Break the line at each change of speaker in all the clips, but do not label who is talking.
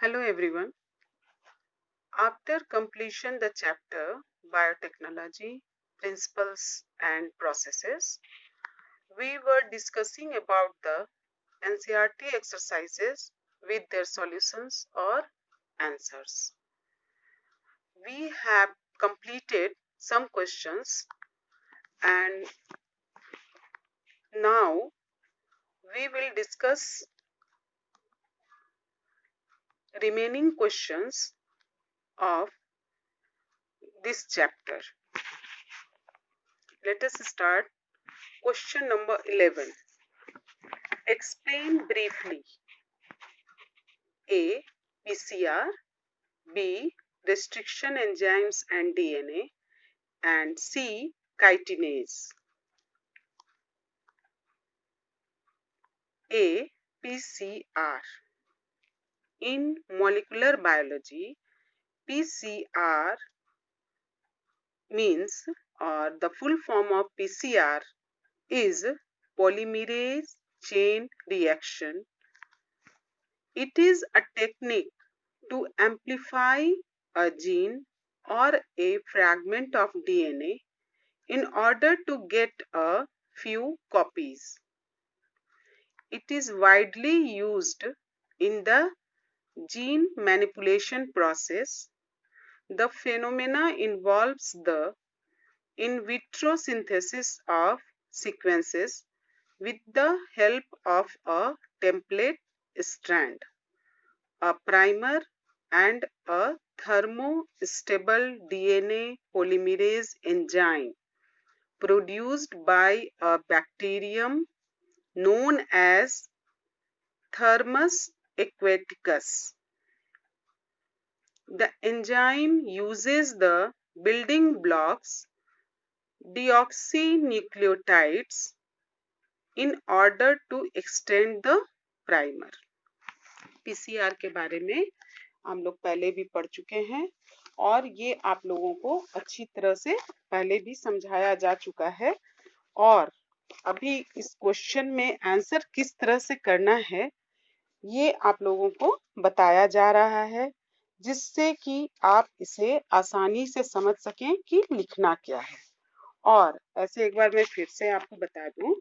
Hello everyone. After completion the chapter Biotechnology, Principles and Processes, we were discussing about the NCERT exercises with their solutions or answers. We have completed some questions and now we will discuss remaining questions of this chapter. Let us start. Question number 11. Explain briefly A. PCR, B. Restriction enzymes and DNA, and C. Chitinase. A. PCR. In molecular biology, PCR means, or the full form of PCR is polymerase chain reaction. It is a technique to amplify a gene or a fragment of DNA in order to get a few copies. It is widely used in the gene manipulation process. The phenomena involves the in vitro synthesis of sequences with the help of a template strand, a primer, and a thermostable DNA polymerase enzyme produced by a bacterium known as Thermus aquaticus. The enzyme uses the building blocks deoxynucleotides in order to extend the primer. PCR के बारे में हम लोग पहले भी पढ़ चुके हैं और ये आप लोगों को अच्छी तरह से पहले भी समझाया जा चुका है और अभी इस क्वेश्चन में आंसर किस तरह से करना है ये आप लोगों को बताया जा रहा है जिससे कि आप इसे आसानी से समझ सकें कि लिखना क्या है। और ऐसे एक बार मैं फिर से आपको बता दूं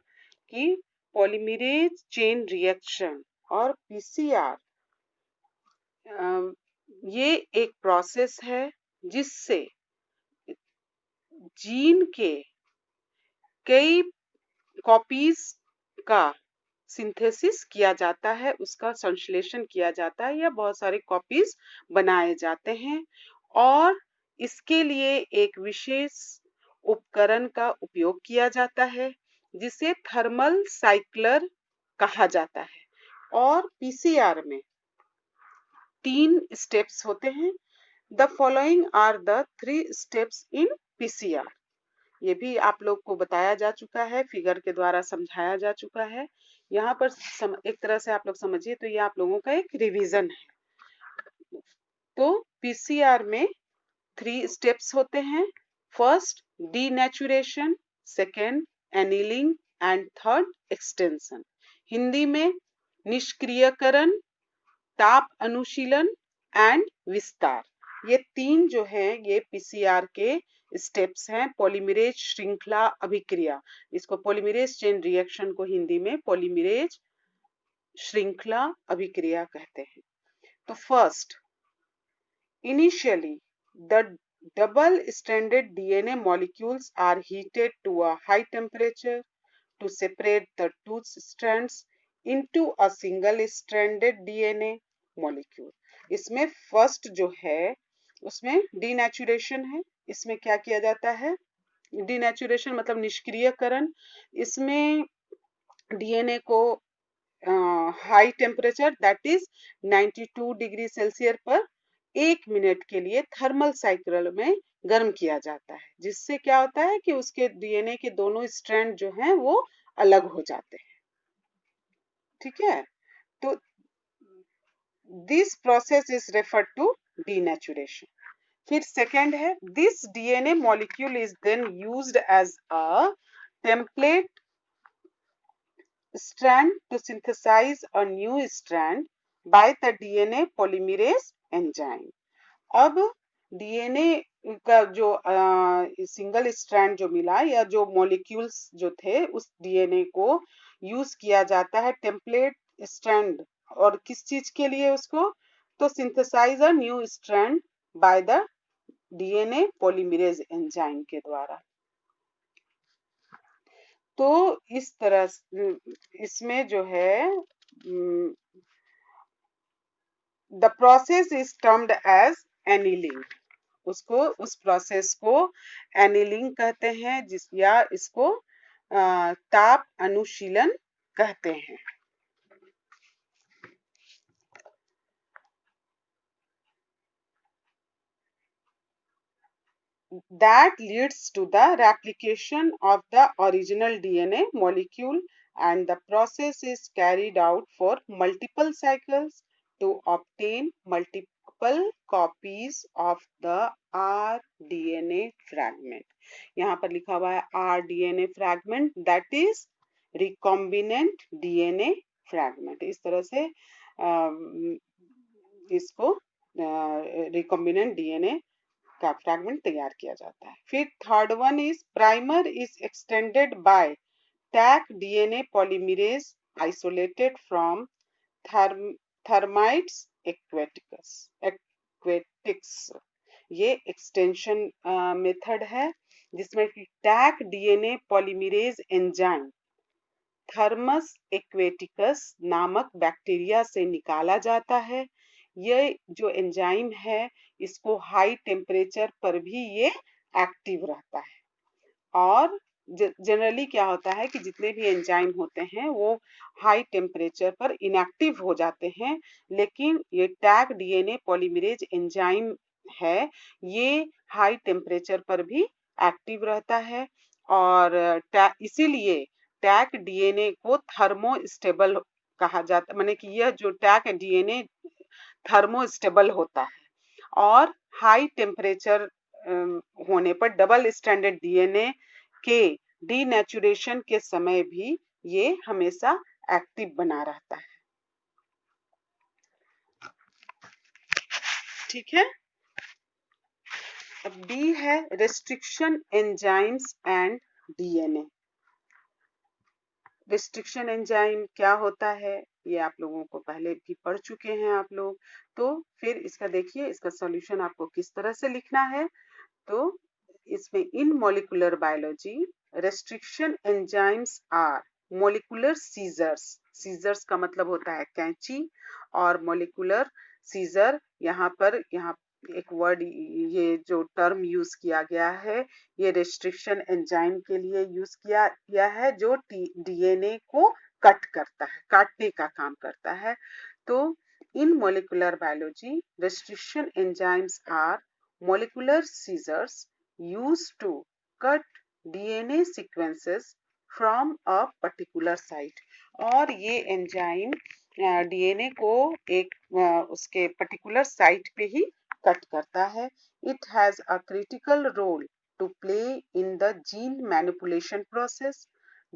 कि पॉलीमरेज चेन रिएक्शन और पीसीआर ये एक प्रोसेस है जिससे जीन के कई कॉपीज का सिंथेसिस किया जाता है, उसका संश्लेषण किया जाता है या बहुत सारे कॉपीज बनाए जाते हैं और इसके लिए एक विशेष उपकरण का उपयोग किया जाता है जिसे थर्मल साइक्लर कहा जाता है। और पीसीआर में 3 स्टेप्स होते हैं। The following are the 3 steps in PCR. ये भी आप लोग को बताया जा चुका है, फिगर के द्वारा समझाया जा चुका है। यहाँ पर एक तरह से आप लोग समझिए तो ये आप लोगों का एक रिवीजन है। तो पीसीआर में 3 स्टेप्स होते हैं। First denaturation, second annealing and third extension. Hindi में निष्क्रियकरण, ताप अनुशीलन एंड विस्तार। ये 3 जो है ये पीसीआर के स्टेप्स हैं। पॉलीमरेज श्रृंखला अभिक्रिया, इसको पॉलीमरेज चेन रिएक्शन को हिंदी में पॉलीमरेज श्रृंखला अभिक्रिया कहते हैं। तो first, initially the double stranded DNA molecules are heated to a high temperature to separate the two strands into a single stranded DNA molecule. इसमें फर्स्ट जो है उसमें डीनेचुरेशन है। इसमें क्या किया जाता है? डीनेचुरेशन मतलब निष्क्रियकरण। इसमें डीएनए को high temperature that is 92 degree Celsius पर 1 मिनट के लिए थर्मल साइकिल में गर्म किया जाता है, जिससे क्या होता है कि उसके डीएनए के दोनों स्ट्रैंड जो हैं वो अलग हो जाते हैं। ठीक है, तो this process is referred to denaturation. फिर सेकेंड है, this DNA molecule is then used as a template strand to synthesize a new strand by the DNA polymerase enzyme. अब डीएनए का जो सिंगल स्ट्रैंड जो मिला या जो मॉलिक्यूल्स जो थे उस डीएनए को यूज किया जाता है टेम्पलेट स्ट्रैंड, और किस चीज के लिए उसको, तो synthesize a new strand by the DNA polymerase enzyme के द्वारा। तो इस तरह इसमें जो है the process is termed as annealing, उसको उस प्रोसेस को एनीलिंग कहते हैं, जिस या इसको ताप अनुशीलन कहते हैं। That leads to the replication of the original DNA molecule, and the process is carried out for multiple cycles to obtain multiple copies of the rDNA fragment. यहाँ पर लिखा हुआ है rDNA fragment, that is recombinant DNA fragment. इस तरह से इसको recombinant DNA का फ्रैगमेंट तैयार किया जाता है। फिर third one is primer is extended by Taq DNA polymerase isolated from Thermus aquaticus. ये एक्सटेंशन मेथड है जिसमें कि Taq DNA polymerase enzyme Thermus aquaticus नामक बैक्टीरिया से निकाला जाता है। ये जो एंजाइम है इसको हाई टेम्परेचर पर भी ये एक्टिव रहता है। और जनरली क्या होता है कि जितने भी एंजाइम होते हैं वो हाई टेम्परेचर पर इनएक्टिव हो जाते हैं, लेकिन ये टैग डीएनए पॉलीमरेज एंजाइम है ये हाई टेम्परेचर पर भी एक्टिव रहता है, और इसीलिए टैग डीएनए को थर्मोस्टेबल कहा जाता है, माने कि यह जो टैग डीएनए थर्मोस्टेबल होता है। और हाई टेम्परेचर होने पर डबल स्टैंडर्ड डीएनए के डीनेचुरेशन के समय भी ये हमेशा एक्टिव बना रहता है। ठीक है। अब डी है restriction enzymes and DNA. Restriction enzyme क्या होता है ये आप लोगों को पहले भी पढ़ चुके हैं आप लोग, तो फिर इसका देखिए इसका सॉल्यूशन आपको किस तरह से लिखना है। तो इसमें in molecular biology restriction enzymes are molecular scissors. Scissors का मतलब होता है कैंची, और मॉलिक्यूलर सीजर यहाँ एक वर्ड ये जो टर्म यूज किया गया है ये रेस्ट्रिक्शन एंजाइम के लिए यूज किया गया है जो डीएनए को कट करता है, काटने का काम करता है। तो in molecular biology restriction enzymes are molecular scissors used to cut DNA sequences from a particular site। और ये एंजाइम डीएनए को एक उसके पर्टिकुलर साइट पे ही कट करता है। It has a critical role to play in the gene manipulation process.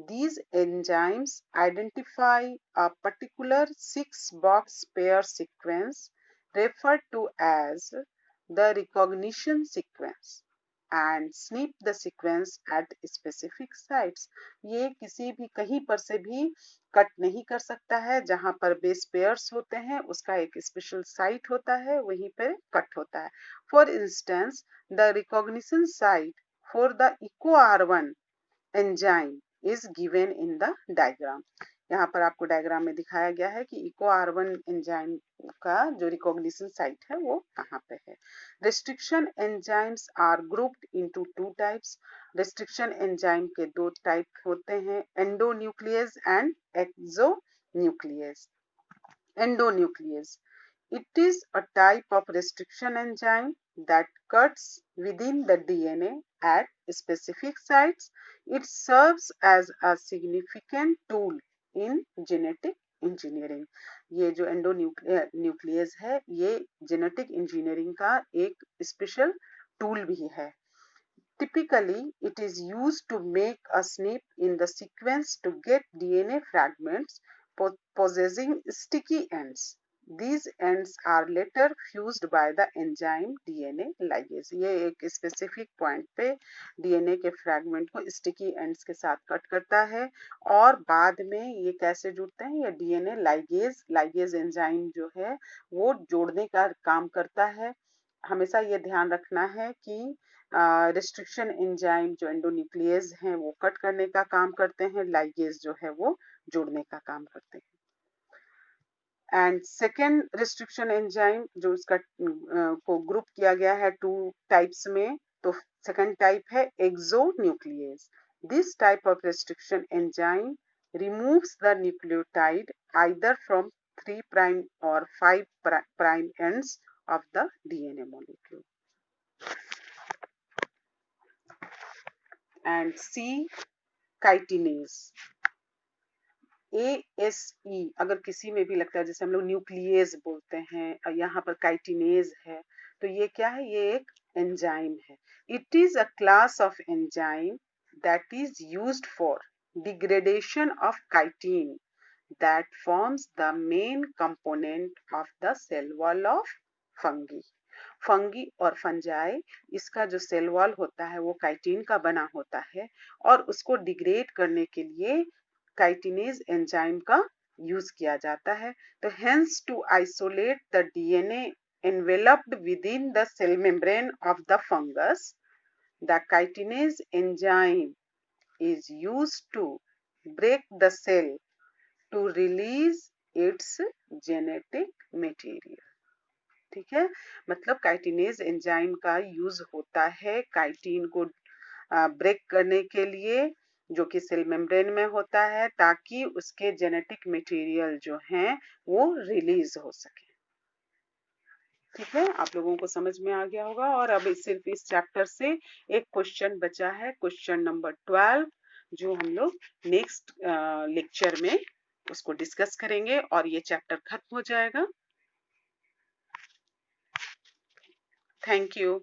These enzymes identify a particular 6-box pair sequence referred to as the recognition sequence and snip the sequence at specific sites। ये किसी भी कहीं पर से भी cut नहीं कर सकता है, जहां पर बेस पेयर्स होते हैं उसका एक स्पेशल साइट होता है वहीं पर कट होता है। For instance the recognition site for the eco R1 enzyme is given in the diagram. यहाँ पर आपको डायग्राम में दिखाया गया है कि इको R1 एंजाइम का जो रिकॉग्निशन साइट है वो कहाँ पे है। Restriction enzymes are grouped into two types. Restriction enzyme के दो टाइप होते हैं, endonuclease and exonuclease. Endonuclease, it is a type of restriction enzyme that cuts within the DNA at specific sites. It serves as a significant tool in genetic engineering। ये जो endonuclease है ये genetic engineering का एक special tool भी है। Typically, it is used to make a snip in the sequence to get DNA fragments possessing sticky ends। These ends are later fused by the enzyme DNA ligase. ये एक specific point पे DNA के fragment को sticky ends के साथ cut करता है और बाद में ये कैसे जुड़ते हैं, ये डीएनए लाइगेज एंजाइम जो है वो जोड़ने का काम करता है। हमेशा ये ध्यान रखना है कि रिस्ट्रिक्शन एंजाइम जो एंडोन्यूक्लियस हैं वो कट करने का काम करते हैं, लाइगेज जो है वो जोड़ने का काम करते हैं। एंड सेकेंड रिस्ट्रिक्शन एंजाइम जो उसका को ग्रुप किया गया है 2 टाइप्स में, तो सेकेंड टाइप है exonuclease. This type of restriction enzyme removes the nucleotide either from 3' or 5' ends of the DNA molecule. And C, chitinase. ASE अगर किसी में भी लगता है, जैसे हम लोग न्यूक्लियस बोलते हैं और यहाँ पर काइटिनेज है, तो ये क्या है, ये एक एंजाइम है। It is a class of enzyme that is used for degradation of chitin that forms the main component of the cell wall of fungi. Fungi और फंजाई, इसका जो सेल वॉल होता है वो काइटिन का बना होता है और उसको डिग्रेड करने के लिए काइटिनेज एंजाइम का यूज किया जाता है। तो hence to isolate the DNA enveloped within the cell membrane of the fungus, the chitinase enzyme is used to break the cell to release its genetic material. ठीक है, मतलब काइटिनेज एंजाइम का use होता है काइटिन को break करने के लिए जो कि सेल मेम्ब्रेन में होता है, ताकि उसके जेनेटिक मटेरियल जो हैं वो रिलीज हो सके। ठीक है, आप लोगों को समझ में आ गया होगा। और अब सिर्फ इस चैप्टर से एक क्वेश्चन बचा है, क्वेश्चन नंबर 12, जो हम लोग नेक्स्ट लेक्चर में उसको डिस्कस करेंगे और ये चैप्टर खत्म हो जाएगा। Thank you.